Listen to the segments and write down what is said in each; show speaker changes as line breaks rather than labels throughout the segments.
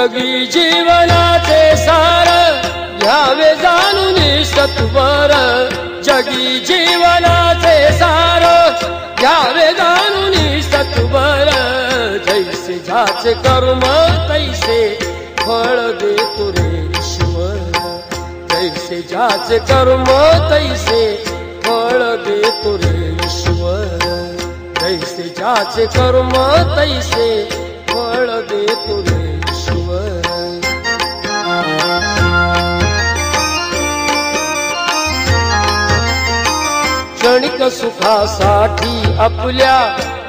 जगी जीवनाचे सार घ्यावे जाणून सत्वर, जगी जीवनाचे सार घ्यावे जाणून सत्वर, जैसे ज्याचे कर्म तैसे फळ देतो रे ईश्वर, जैसे ज्याचे कर्म तैसे फळ देतो रे ईश्वर, जैसे ज्याचे कर्म तैसे फळ देतो रे ईश्वर। क्षणिक सुखासाठी आपल्या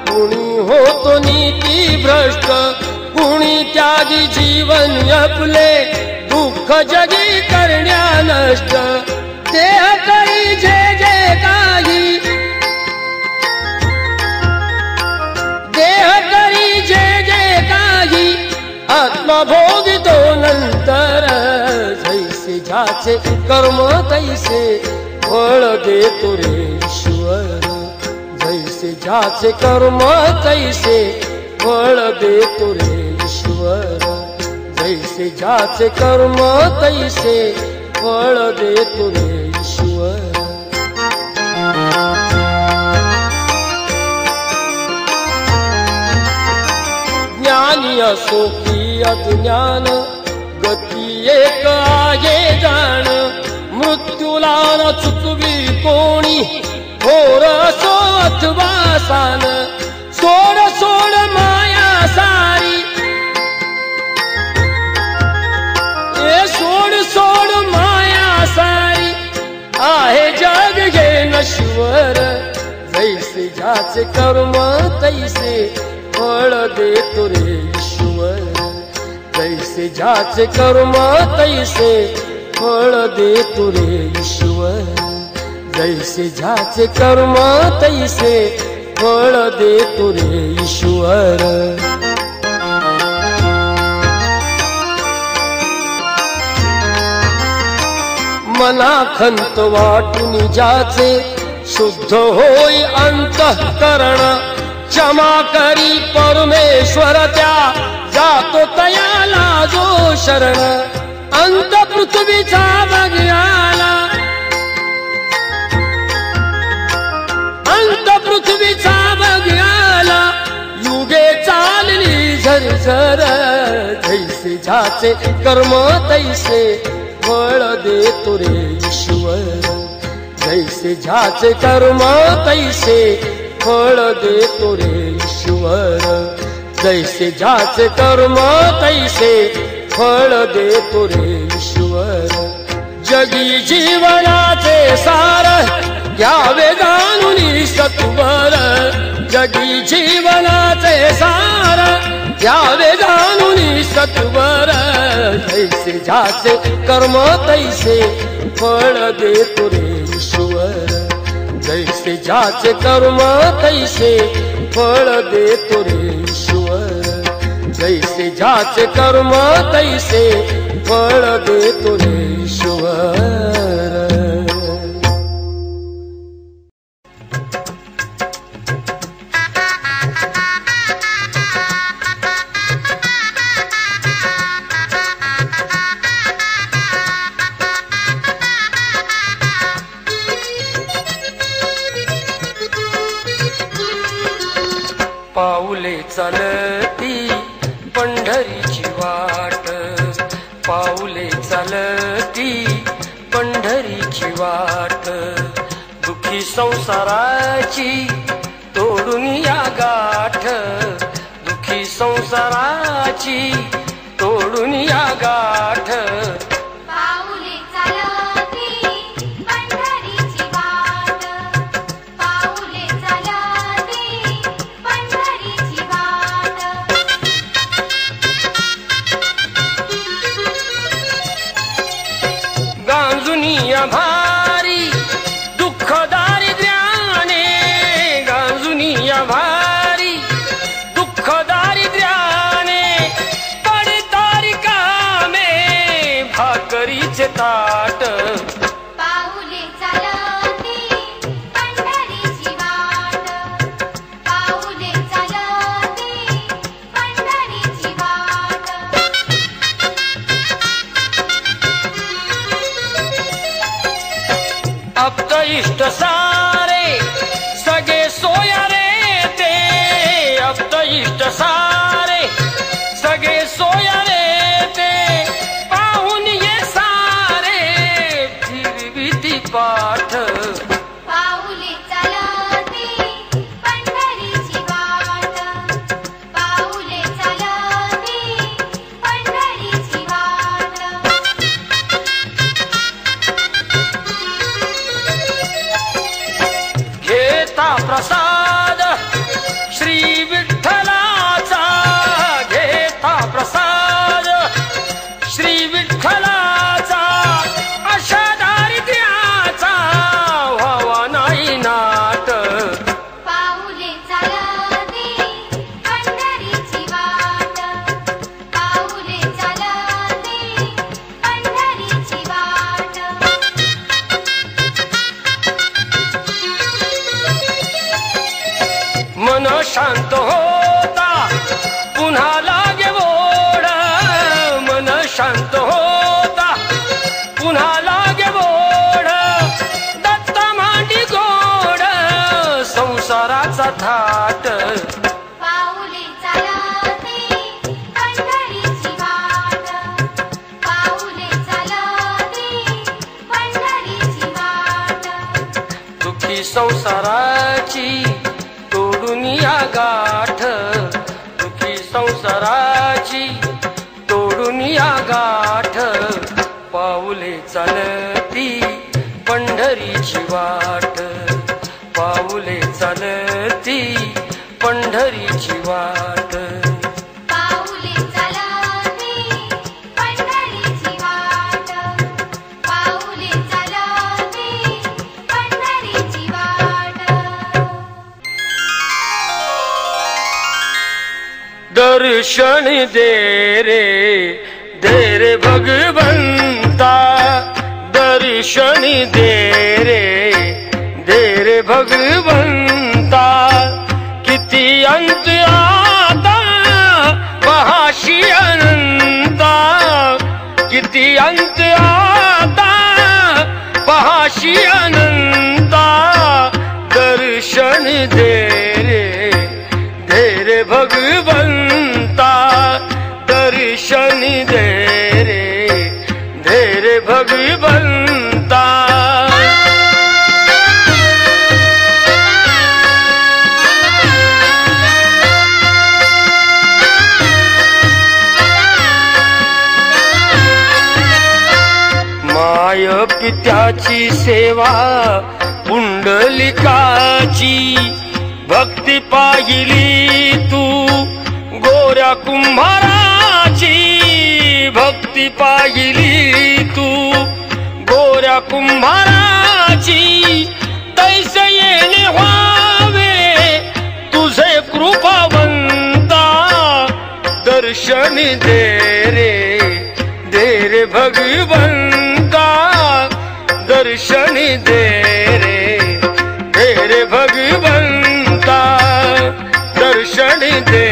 कुणी होतो नीती भ्रष्ट, कुणी त्यागी जीवन आपले दुःख जगी करण्या नष्ट, देह करी जे जे काही, देह करी जे जे काही, आत्मा भोगितो नंतर, जैसे ज्याचे कर्म तैसे फळ देतो रे ईश्वर, जैसे ज्याचे कर्म तैसे फळ देतो रे ईश्वर, जैसे ज्याचे कर्म तैसे फळ देतो रे ईश्वर। ज्ञानी असो की अज्ञान, गती एक आहे जाण, मृत्यूला न चुकवी कोणी, थोर असो अथवा सान, सोड सोड माया सारी, ए सोड सोड माया सारी, आहे जग हे नश्वर, जैसे ज्याचे कर्म तैसे फळ देतो रे ईश्वर, जैसे ज्याचे कर्म तैसे फळ देतो रे ईश्वर, जैसे ज्याचे कर्म तैसे फळ देतो रे ईश्वर। मना खंत वाटून ज्याचे शुद्ध होई अंतःकरण, क्षमा करी परमेश्वर त्या जातो तयाला जो शरण, अंत पृथ्वीचा बघाला, अंत पृथ्वीचा बघाला, युगे चालली झरझर, जैसे ज्याचे कर्म तैसे फळ देतो रे ईश्वर, जैसे ज्याचे कर्म तैसे फळ देतो रे ईश्वर, जैसे ज्याचे कर्म तैसे फळ देतो रे ईश्वर। जगी जीवनाचे सार घ्यावे जाणून सत्वर, जगी जीवनाचे सार घ्यावे जाणून सत्वर, जैसे ज्याचे कर्म तैसे फळ देतो रे ईश्वर, जैसे ज्याचे कर्म तैसे फळ देतो रे ईश्वर, जैसे ज्याचे कर्म तैसे फळ देतो रे ईश्वर।
पाऊले चालती पंढरीची वाट, पाऊले चालती पंढरीची वाट, दुखी संसाराची तोडून या गाठ, दुखी संसाराची तोडून या गाठ,
भारी दुःख दारिद्र्याने, गांजुनिया भारी दुःख दारिद्र्याने, पडतारी कामे भाकरीचे ताट,
पाऊले चालती पंढरीची वाट, पाऊले चालती पंढरीची वाट,
इष्ट सारे सगळे सोयरे ते पाहून ये सारे फिरविती पाठ
पाऊले चालती पंढरीची वाट पाऊले चालती पंढरीची वाट
घेता प्रसाद श्री विठ्ठलाचा घेता प्रसाद श्री विठ्ठलाचा अशा दारिद्र्याचा व्हावा नाही नाट
पाऊले चालती पंढरीची वाट पाऊले चालती पंढरीची वाट
मन शांत होता पुन्हा लागे ओढ मन शांत होता पुन्हा लागे ओढ दत्त मांडी गोड संसाराचा थाट
पाऊले चालती पंढरीची वाट पाऊले चालती पंढरीची वाट
दुःखी संसाराची तोडून या गाठ दुःखी संसाराची तोडून या गाठ पाऊले चालती पंढरीची वाट पाऊले चालती पंढरीची वाट
पाऊले चालती पंढरीची वाट पाऊले चालती पंढरीची वाट
दर्शन दे रे भगवंता दर्शन दे रे भगवंता किती अंत आता महाशी अनंता किती अंत आता महाशी अनंता दर्शन दे रे भगवंता दर्शन दे रे भगवंता माय पित्याची सेवा पुंडलिकाची भक्ती पाहिली तू गोऱ्या कुंभाराची भक्ती पाहिली तू गोऱ्या कुंभाराची तैसे येणे व्हावे तुझे कृपावंता दर्शन दे रे भगवंता दर्शन दे रे भगवंता दर्शन दे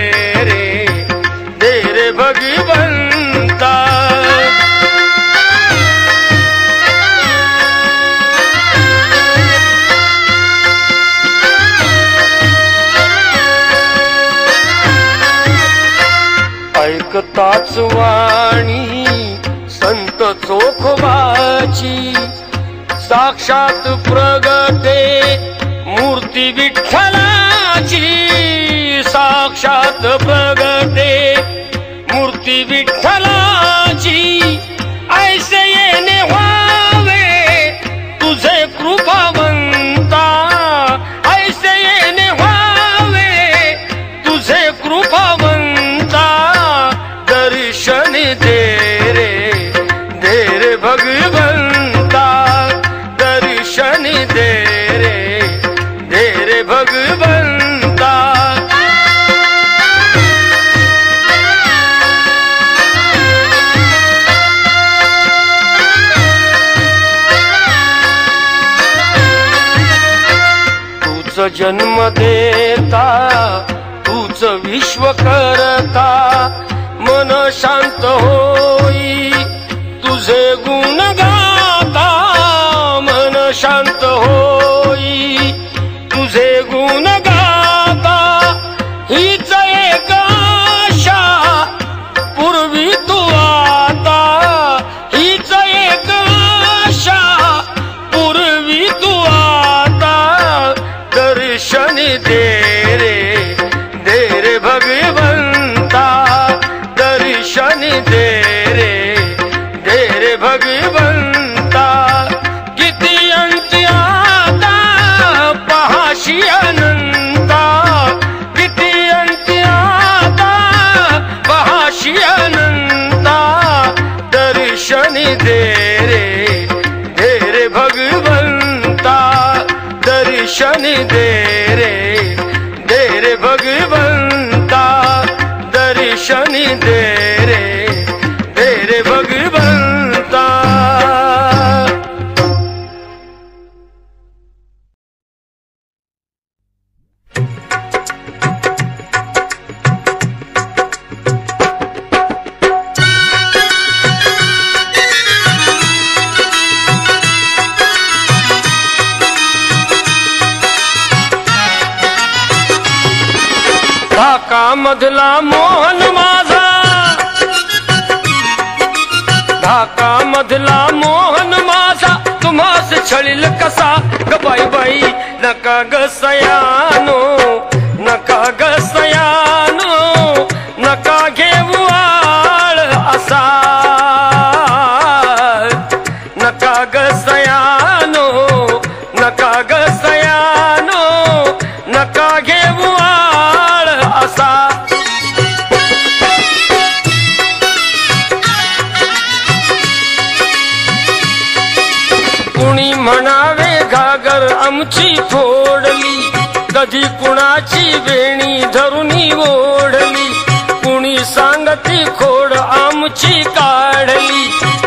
रे भगवंता ऐकताच वाणी संत चोखोबाची साक्षात प्रगटे मूर्ती विठ्ठलाची साक्षात प्रगटे मूर्ती विठ्ठलाची ऐसे येणे व्हावे तुझे कृपावंता ऐसे येणे व्हावे तुझे कृपावंता दर्शन दे रे भगवंता दर्शन दे रे भगवंता तूच जन्म देता तूच विश्व करता मन शांत होई तुझे गुण गाता मन शांत होई तुझे गुण गाता हीच एक दे रे भगवंता दर्शन दे रे भगवंता। धाका मधला मोहन माझा, धाका मधला मोहन माझा तुम्हास छळील कसा ग बाई बाई। नका ग सयानो नका ग सयानो नका घेऊ आळ असा। नका ग सयानो नका ग सयानो नका घेऊ आळ असा। कुणी म्हणावे घागर आमची फोडली, कधी कुणाची वेणी धरुनी ओढली। कुणी सांगती खोड आमची काढली,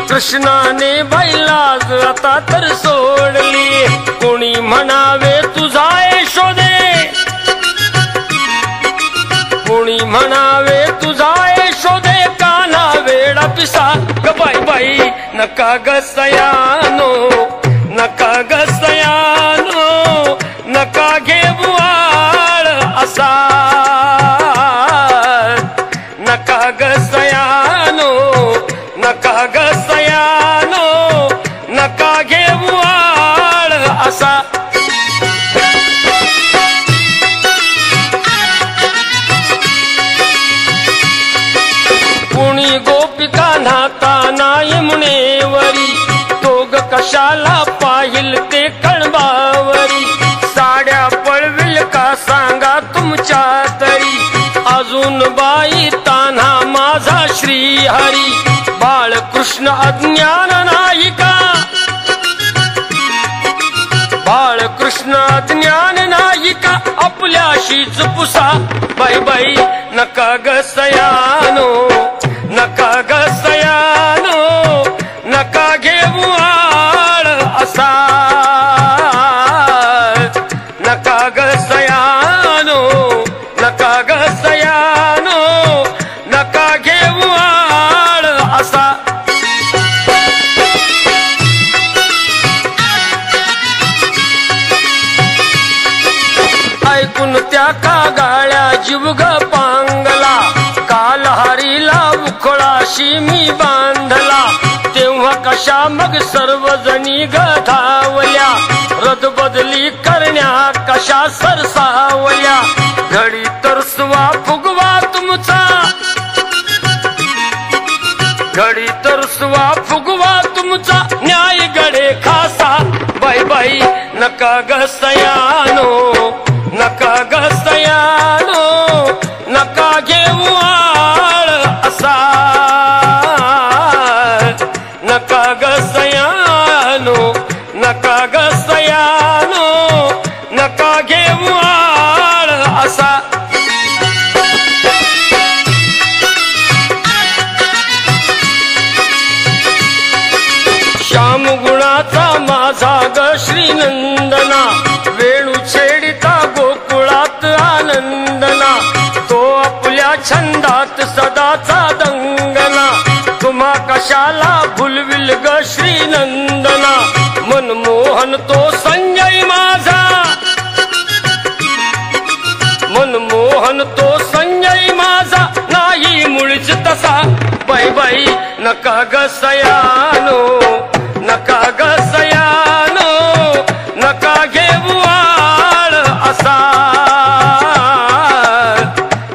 कृष्णाने बैलाज आता तर सोडली। कुणी म्हणावे तुझा यशोदे, कुणी म्हणावे तुझा यशोदे काना वेडा पिसा ग बाई बाई। नका ग सयानो नका ग सयानो नका घेऊ आळ असा। नका ग सयानो नका ग सयानो नका घेऊ आळ असा। कुणी गोपिका नाता नाही मुनेवरी, तोग कशाला पाहिल ते कळबावरी। साड्या पळविल का सांगा तुमच्या तरी, अजून बाई तान्हा माझा श्रीहरी। बाळकृष्ण अज्ञान नाही का, बाळकृष्ण अज्ञान नाही का आपल्याशीच पुसा बाई बाई। नका ग सयानो नका ग सयानो नका घेऊ आळ असा। नका ग सयानो नका ग सयानो नका घेऊ आळ असा। ऐकून त्या का गाळ्या जीव ग पांगला, कालहारीला उखळाशी मी बांधला। तेव्हा कशा मग सर्वजणी ग धावल्या, रद बदली करण्या कशा सरसावल्या। घडी तरसवा फुगवा तुमचा, घडी तरसवा फुगवा तुमचा न्याय गडे खासा बाई बाई। नका ग सयानो नका ग सयानो नका घेऊ आळ असा। नका ग सयानो नका ग सयानो नका घेऊ आळ असा। श्याम गुणाचा माझा ग श्रीनंदना, वेणू छेडिता गोकुळात आनंदना। तो आपल्या छंदात सदाचा दंगना, तुम्हा कशाला भुलविल ग श्रीनंदना। मनमोहन तो संजय माझा, मनमोहन तो संजय माझा नाही मुळीच तसा बाई बाई। नका ग सयानो नका ग सयानो नका घेऊ आळ असा।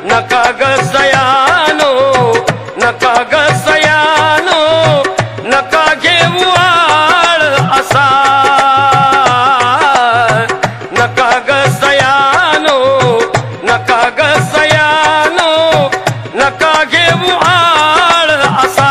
नका ग सयानो नका ग सयानो नका घेऊ आळ असा। नका ग सयानो नका ग सयानो नका घेऊ आळ असा।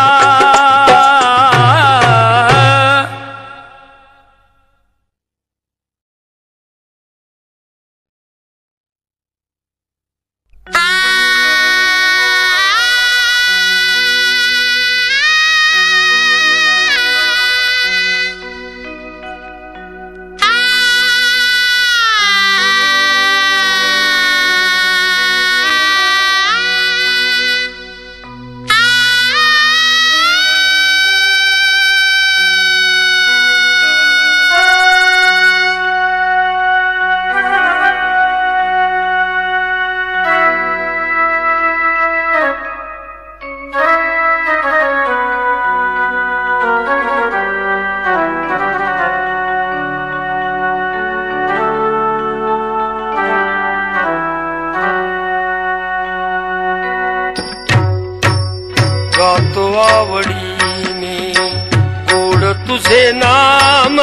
आवडीने गोड तुझे नाम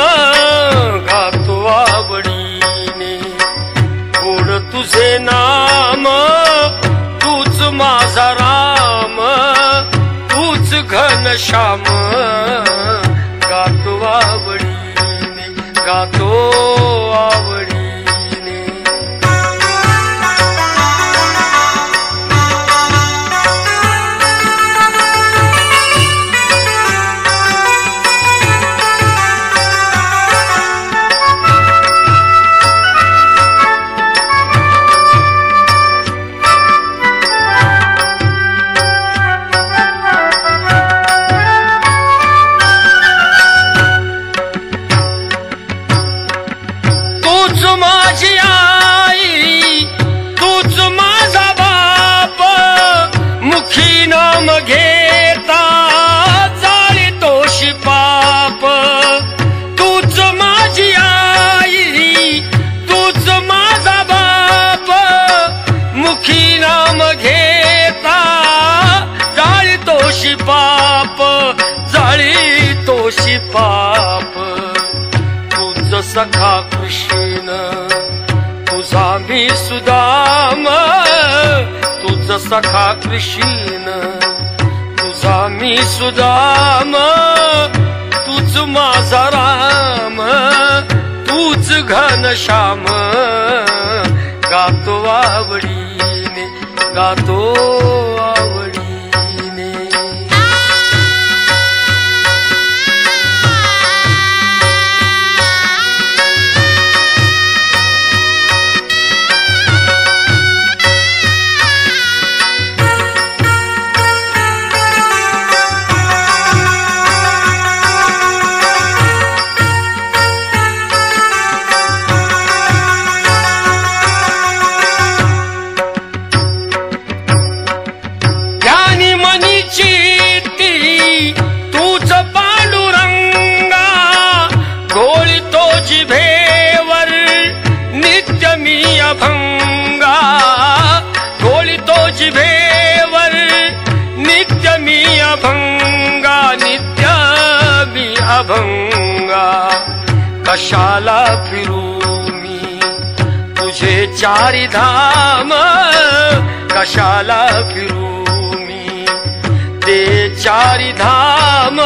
गातो आवडीने गोड तुझे नाम तूच माझा राम तूच घनश्याम गातो आवडीने गातो आवडीने घेता जाळीतोशी पाप तूच माझी आई तूच माझा बाप मुखी नाम घेता जाळीतोशी पाप जाळीतोशी पाप तुझ सखा कृष्ण तुझा मी सुदाम तुझ सखा कृष्ण तुझा मी सुदाम तूच माझा राम तूच घनश्याम गातो आवडीने गातो आवडीने तूच पांडुरंगा घोळितो जिभेवर नित्य मी अभंगा घोळितो जिभेवर नित्य मी अभंगा नित्य मी अभंगा कशाला फिरू मी तुझे चारी धाम कशाला फिरू ते चारी धाम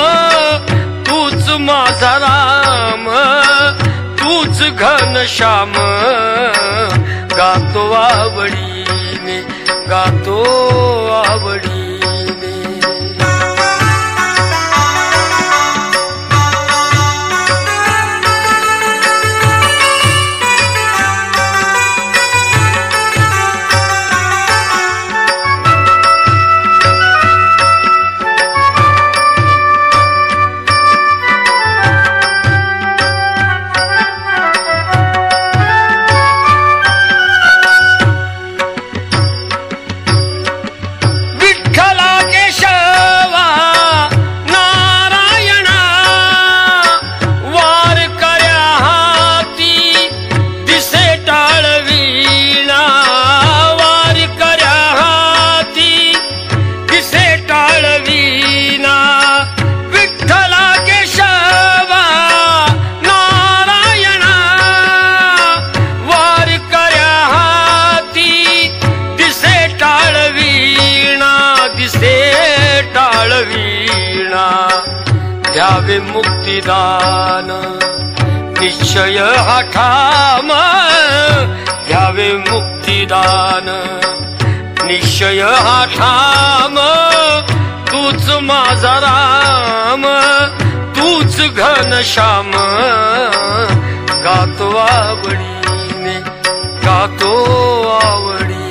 तूच माझा राम तूच घनश्याम गातो आवडीने गातो आवडीने द्यावे मुक्तिदान निश्चय हा ठाम द्यावे मुक्तिदान निश्चय हा ठाम तूच माझा राम तूच घनश्याम गातो आवडीने गातो आवडीने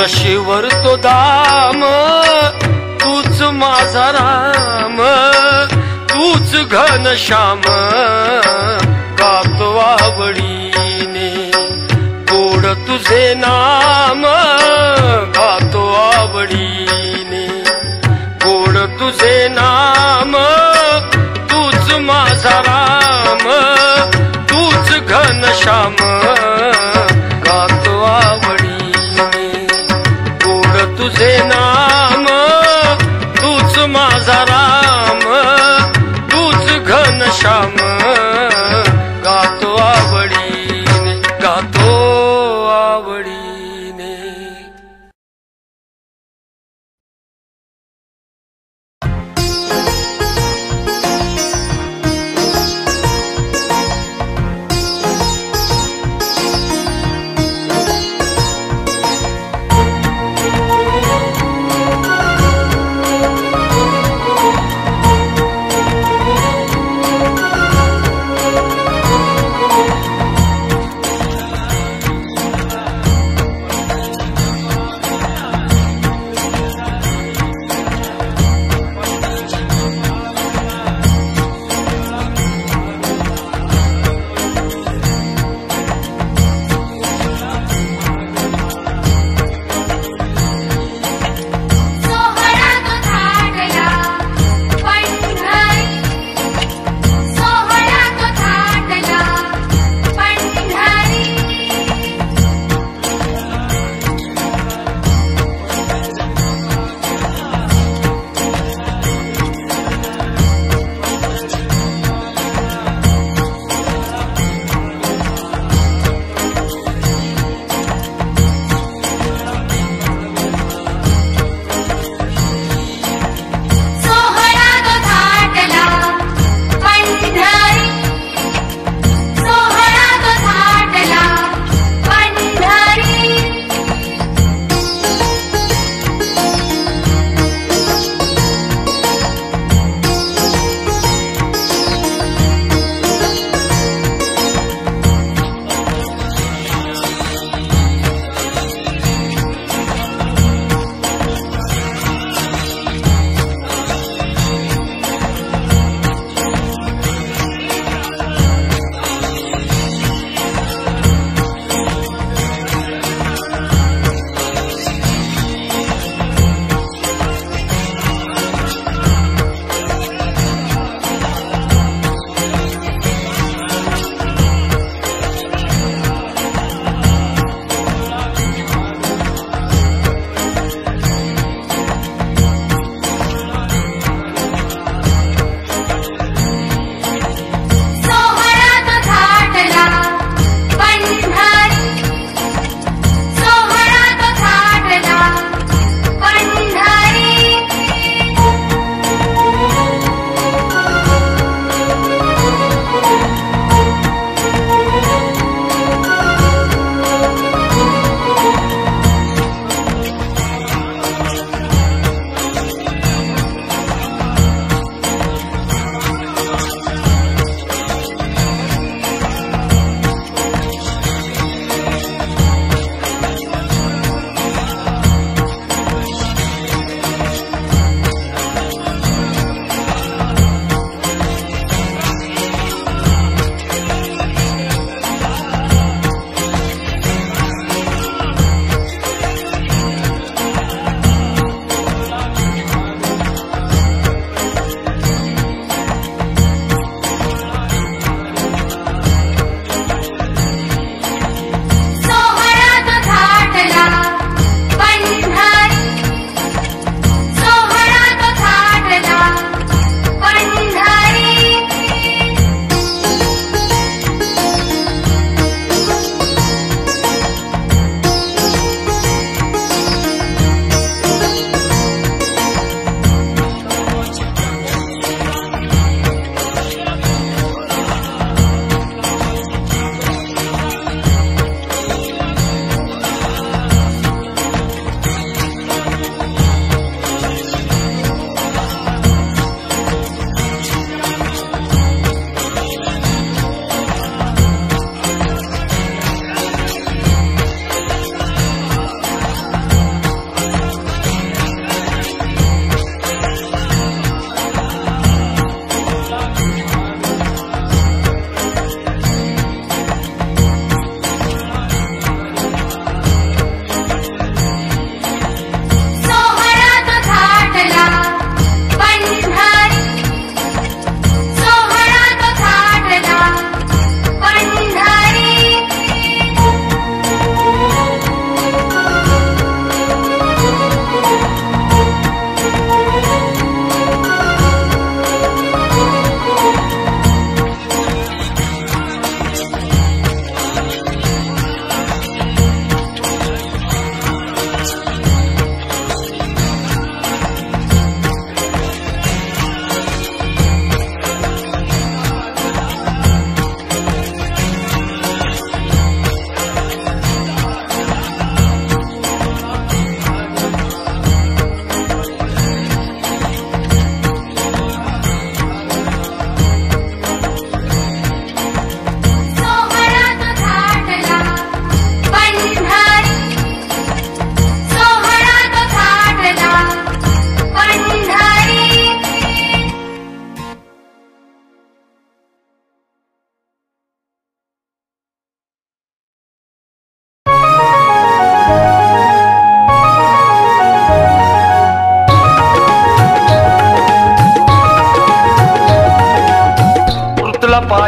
तुळशीवर तो दाम तूच माझा राम तूच घनश्याम गातो आवडीने गोड तुझे नाम गातो आवडीने गोड तुझे नाम तूच माझा राम तूच घनश्याम गातो आवडीने गोड तुझे नाम तूच माझा राम तूच घनश्याम गातो आवडीने गातो आवडीने.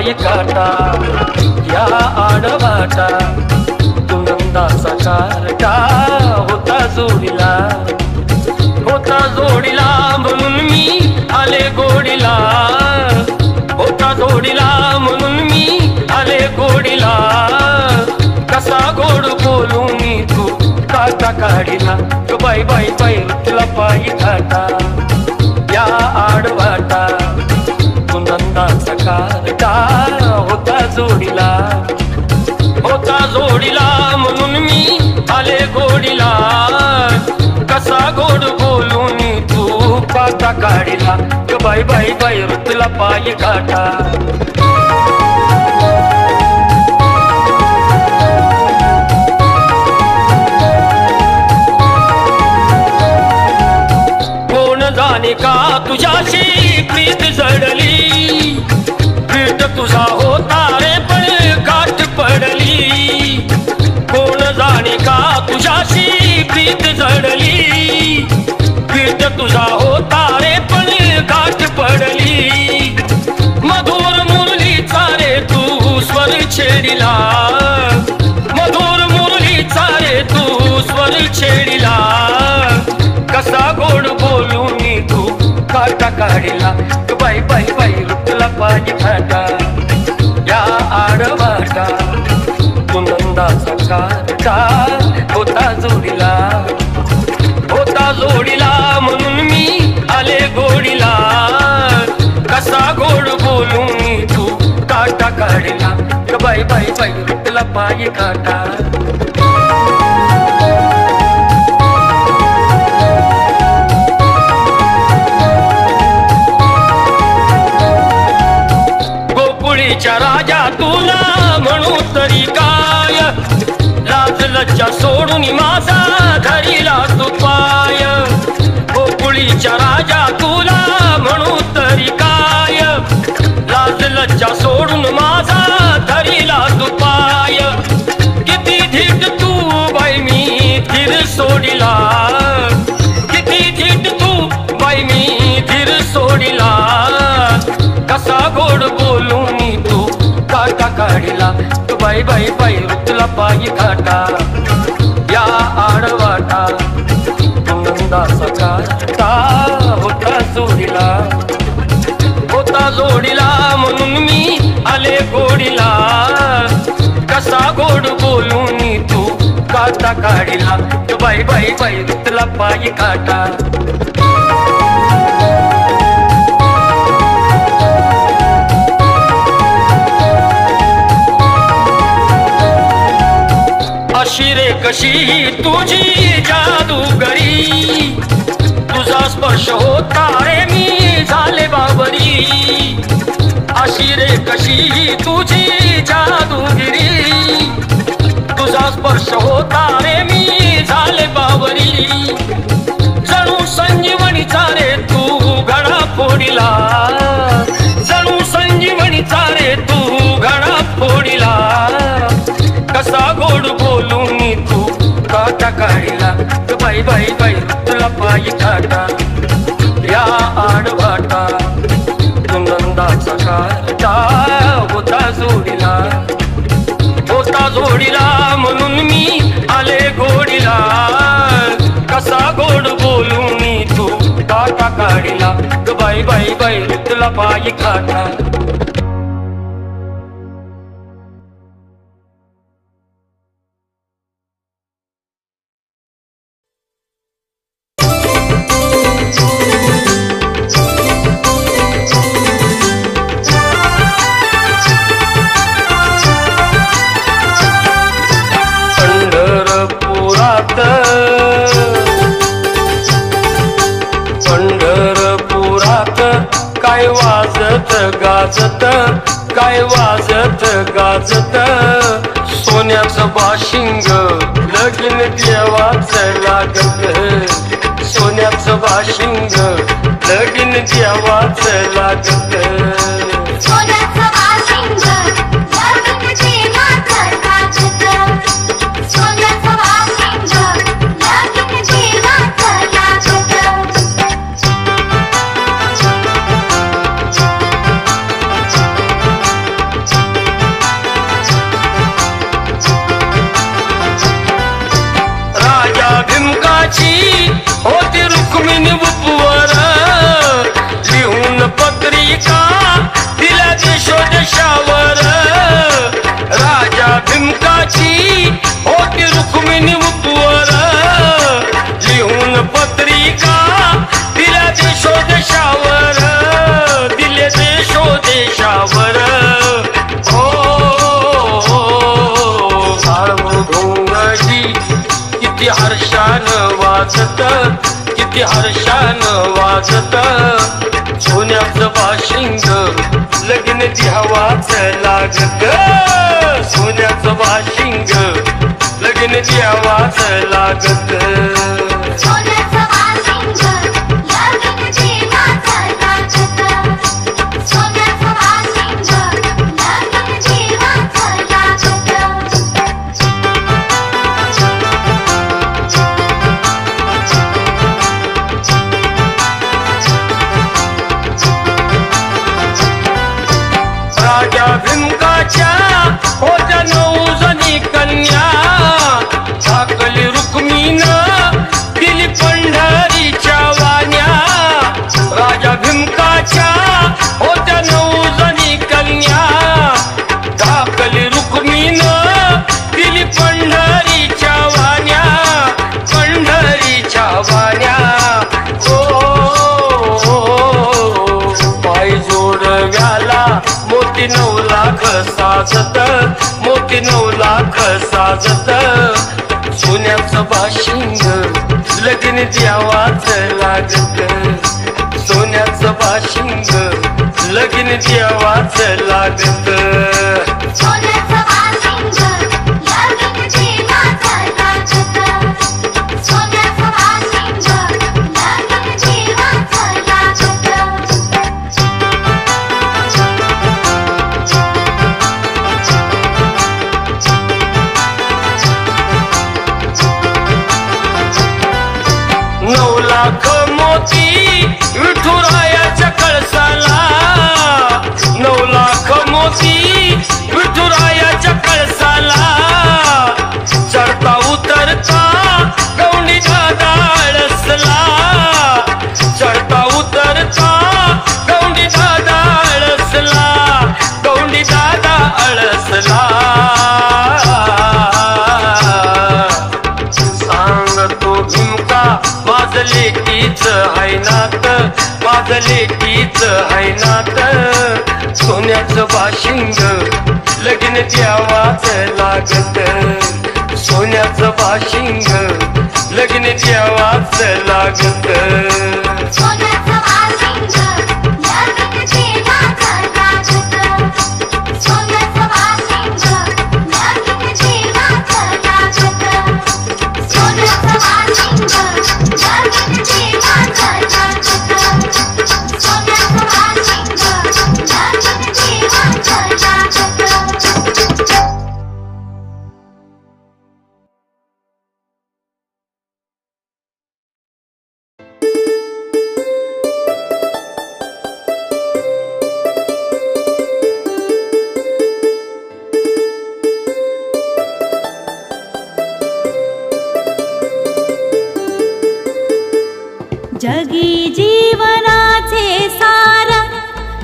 पायी काटा या आडवाटा नंदाचा कारटा होता जोडीला म्हणून मी आले गोडीला होता जोडीला म्हणून मी आले गोडीला कसा गोड बोलून तू काटा काढीला बाई बाई बाई तुला पायी काटा या आडवाटा नंदाचा कारटा होता जोडीला म्हणून मी आले गोडीला कसा गोड बोलून तू काटा काढीला बाई बाई बाई तुला पायी काटा कोण जाणे का तुझ्याशी प्रीत जडली प्रीत तुझा होता रे पण गाठ पडली कोण जाणे का तुझ्याशी प्रीत जडली प्रीत तुझा होता रे पण गाठ पडली मधुर मुरलीचा रे तू स्वर छेडिला मधुर मुरलीचा रे तू स्वर छेडिला कसा गोड बोलून तू काटा काढीला बाई बाई बाई तुला पायी काटा या आडवाटा नंदाचा कारटा होता जोडीला म्हणून मी आले गोडीला कसा गोड बोलून तू काटा काढीला बाई बाई बाई तुला पायी काटा राजा तुला म्हणू तरी काय लाज लज्जा सोडून माझा धरीला तू पाय गोकुळीच्या राजा तुला म्हणू तरी काय लाज लज्जा सोडून माझा धरीला तू पाय किती धीट तू बाई मी धीर सोडिला किती धीट तू बाई मी धीर सोडिला कसा गोड बोलून काटा काढीला बाई बाई बाई तुला पायी काटा या आडवाटा नंदाचा कारटा होता जोडीला म्हणून मी आले गोडीला कसा गोड बोलून तू काटा काढीला बाई बाई बाई तुला पायी काटा अशी रे कशी तुझी जादूगरी तुझा स्पर्श होता रे मी झाले बाबरी अशी रे कशी तुझी जादूगिरी तुझा स्पर्श होता रे मी झाले बाबरी जणू संजीवनीचा रे तू घडा फोडिला जणू संजीवनीचा रे तू घडा फोडिला कसा गोड बोलून तू काटा काढीला बाई बाई बाई तुला पायी काटा या आडवाटा नंदाचा कारटा होता जोडीला म्हणून मी आले गोडीला कसा गोड बोलून तू काटा काढीला बाई बाई बाई तुला पायी काटा काय वाजत गाजत सोन्याचं बाशिंग लगीन देवाचं लागत सोन्याचं बाशिंग लगीन देवाचं लागत
सोन्याचं बाशिंग लगीन देवाचं लागत सोन्याचं बाशिंग लगीन देवाचं लागत
वाजत किती हर्षानं वाजत सोन्याचं बाशिंग लगीन द्यावाच लागत सोन्याचं बाशिंग लगीन द्यावाच लागत
सोन्याचं बाशिंग लगीन देवाचं लागत सोन्याचं बाशिंग लगीन देवाचं लागत
राजा भीमकाच्या होत्या 9 जणी कन्या ठाकली रुक्मीनं दिली पंढरीच्या वाण्या राजा भीमकाच्या होत्या 9 जणी कन्या ठाकली रुक्मीनं दिली पंढरीच्या वाण्या पंढरीच्या वाण्या पाय जोडव्याला मोती 9 लाख साजत मोती 9 लाख साजत सोन्याचं बाशिंग लगीन द्यावाच लागत सोन्याचं बाशिंग लगीन द्यावाच लागत
सोन्याचं बाशिंग लगीन देवाचं लागत सोन्याचं बाशिंग लगीन देवाचं लागत
नऊ लाख मोती विठुरायाच्या कळसाला 9 लाख मोती विठुरायाच्या कळसाला चढता उतरता गौंडी दादा अळसला चढता उतरता गौंडी दादा अळसला गौंडी दादा अळसला सांगतो भीमका माझं लेकीच आहे नात माझं लेकीच आहे नात सोन्याचं बाशिंग लगीन द्यावाच लागत सोन्याचं बाशिंग लगीन द्यावाच लागत
सोन्याचं बाशिंग लगीन देवाचं लागत सोन्याचं बाशिंग लगीन देवाचं लागत सोन्याचं बाशिंग लगीन देवाचं लागत सोन्याचं बाशिंग लगीन देवाचं लागत
जगी जीवनाचे सार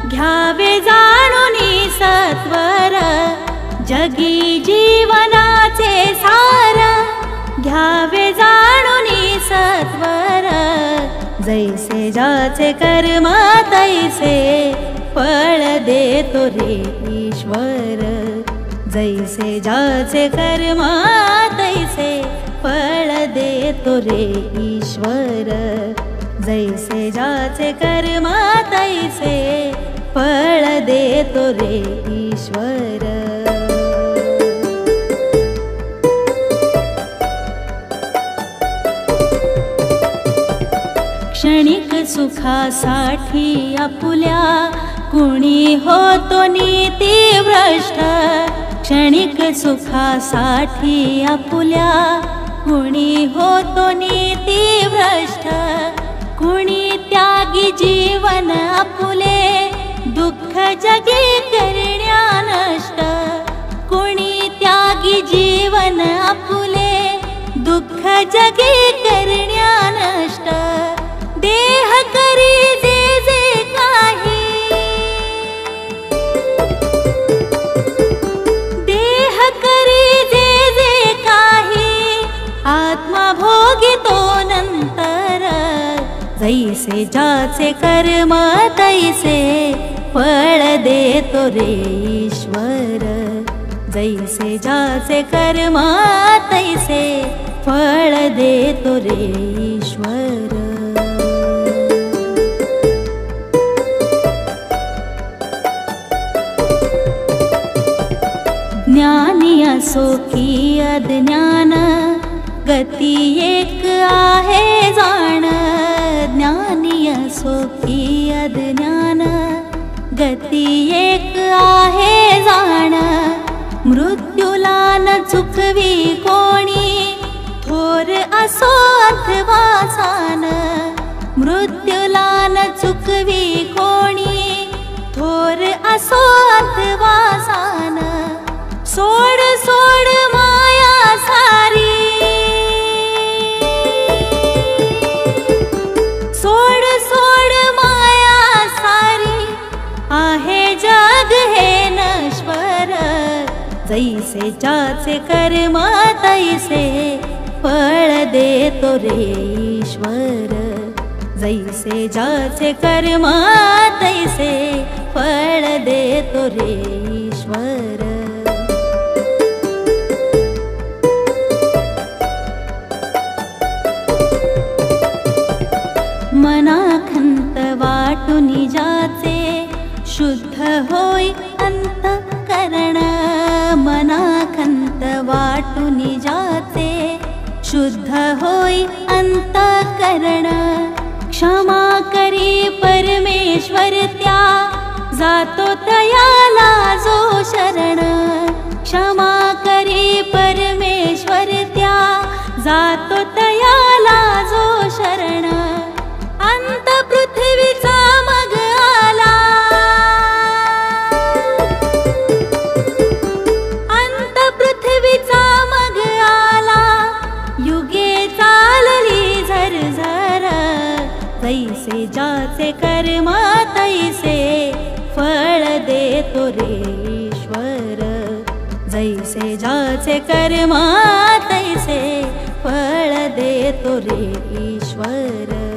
घ्यावे जाणूनी सत्वर जगी जीवनाचे सार घ्यावे जाणूनी सत्वर जैसे जाचे कर्म तैसे फळ देतो रे ईश्वर जैसे जाचे कर्म तैसे फळ देतो रे ईश्वर जैसे जाचे कर्म तैसे फळ देतो रे ईश्वर क्षणिक सुखासाठी आपुल्या कुणी होतो नीतिभ्रष्ट क्षणिक सुखासाठी आपुल्या कुणी होतो नीतिभ्रष्ट कुणी त्यागी जीवन आपुले दुःख जगी करण्या नष्ट कुणी त्यागी जीवन आपुले दुःख जगी करण्या नष्ट देह करी जे जे काही देह करी जे जे काही आत्मा भोगितो नंतर जैसे जाचे कर्म तैसे फळ देतो रे ईश्वर जैसे जाचे कर्म तैसे फळ देतो रे ईश्वर. ज्ञानी असो की अज्ञान गती एक आहे जाण. ज्ञानी असो की अज्ञान गती एक आहे जाण. मृत्यूला न चुकवी कोणी थोर असो अथवा सान. मृत्यूला न चुकवी कोणी थोर असो अथवा सान. सोड सोड माया सारी, सोड सोड माया सारी. आहे जग हे नश्वर. जैसे ज्याचे कर्म तैसे फळ देतो रे ईश्वर. जैसे ज्याचे कर्म तैसे फळ देतो रे ईश्वर. मनाखंत वाटून जाचे शुद्ध होय अंतःकरण. मनाखंत वाटून जाचे शुद्ध होय अंतःकरण. क्षमा करी परमेश्वर त्या जातो तयाला जो शरण. क्षमा करी परमेश्वर त्या जातो तयाला जो शरण. अंत पृथ्वीचा मग आला, अंत पृथ्वीचा मग आला. युगे चालली झरझर. तैसे ज्याचे कर्म तैसे फळ देतो रे ईश्वर. जैसे ज्याचे कर्म तैसे फळ देतो रे ईश्वर.